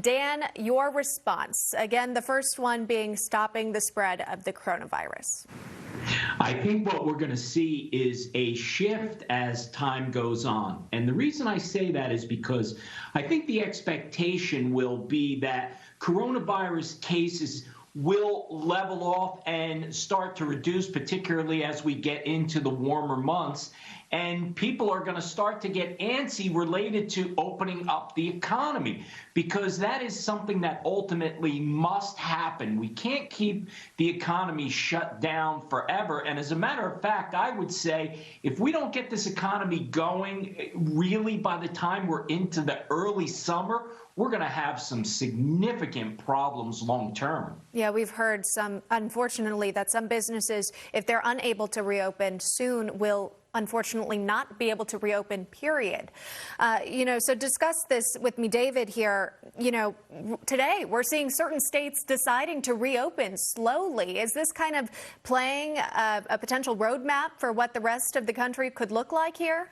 Dan, your response. Again, the first one being stopping the spread of the coronavirus. I think what we're going to see is a shift as time goes on. And the reason I say that is because I think the expectation will be that coronavirus cases will level off and start to reduce, particularly as we get into the warmer months. And people are going to start to get antsy related to opening up the economy, because that is something that ultimately must happen. We can't keep the economy shut down forever. And as a matter of fact, I would say if we don't get this economy going really by the time we're into the early summer, we're going to have some significant problems long term. Yeah, we've heard unfortunately, that some businesses, if they're unable to reopen soon, will unfortunately not be able to reopen, period. So discuss this with me, David, here. Today we're seeing certain states deciding to reopen slowly. Is this kind of playing a potential roadmap for what the rest of the country could look like here?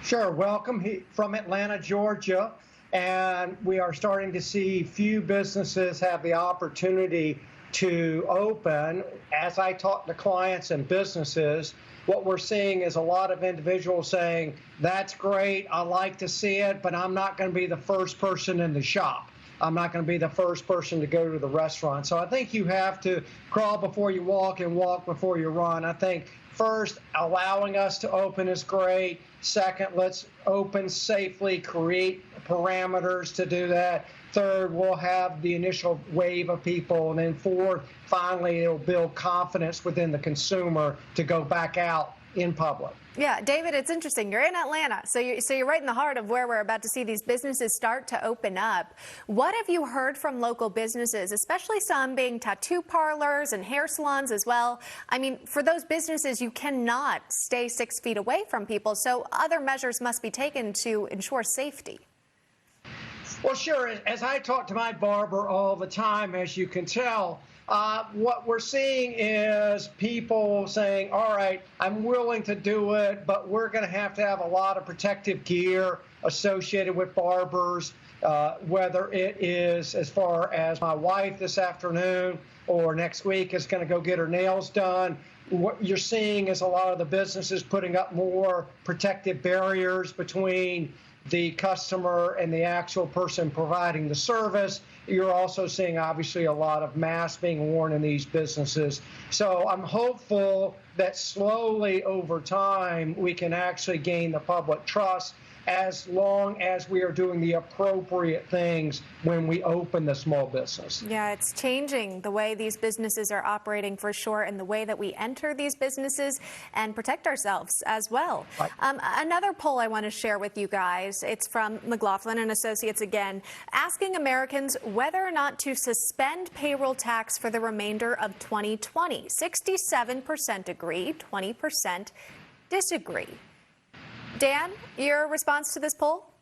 Sure. Welcome from Atlanta, Georgia. And we are starting to see few businesses have the opportunity to open. As I talk to clients and businesses, what we're seeing is a lot of individuals saying, that's great, I like to see it, but I'm not going to be the first person in the shop. I'm not going to be the first person to go to the restaurant. So I think you have to crawl before you walk and walk before you run. I think first, allowing us to open is great. Second, let's open safely, create parameters to do that. Third, we'll have the initial wave of people. And then fourth, finally, it'll build confidence within the consumer to go back out in public. Yeah, David, it's interesting. You're in Atlanta, so you're right in the heart of where we're about to see these businesses start to open up. What have you heard from local businesses, especially some being tattoo parlors and hair salons as well? I mean, for those businesses, you cannot stay 6 feet away from people, so other measures must be taken to ensure safety. Well, sure. As I talk to my barber all the time, as you can tell, what we're seeing is people saying, all right, I'm willing to do it, but we're going to have a lot of protective gear associated with barbers, whether it is as far as my wife this afternoon or next week is going to go get her nails done. What you're seeing is a lot of the businesses putting up more protective barriers between the customer and the actual person providing the service. You're also seeing, obviously, a lot of masks being worn in these businesses. So I'm hopeful that slowly over time we can actually gain the public trust, as long as we are doing the appropriate things when we open the small business. Yeah, it's changing the way these businesses are operating for sure, and the way that we enter these businesses and protect ourselves as well. Right. Another poll I want to share with you guys, it's from McLaughlin and Associates again, asking Americans whether or not to suspend payroll tax for the remainder of 2020. 67% agree, 20% disagree. Dan, your response to this poll?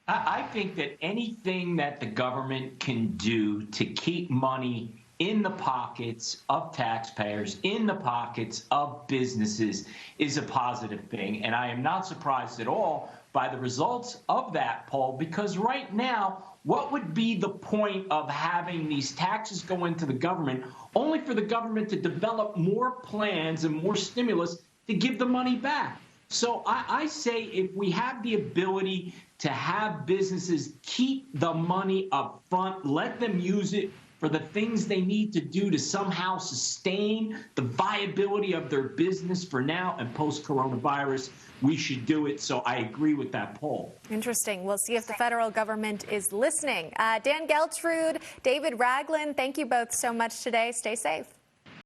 I think that anything that the government can do to keep money in the pockets of taxpayers, in the pockets of businesses, is a positive thing. And I am not surprised at all by the results of that poll, because right now, what would be the point of having these taxes go into the government, only for the government to develop more plans and more stimulus to give the money back? So I say, if we have the ability to have businesses keep the money up front, let them use it for the things they need to do to somehow sustain the viability of their business for now and post-coronavirus, we should do it. So I agree with that poll. Interesting. We'll see if the federal government is listening. Dan Geltrude, David Ragland, thank you both so much today. Stay safe.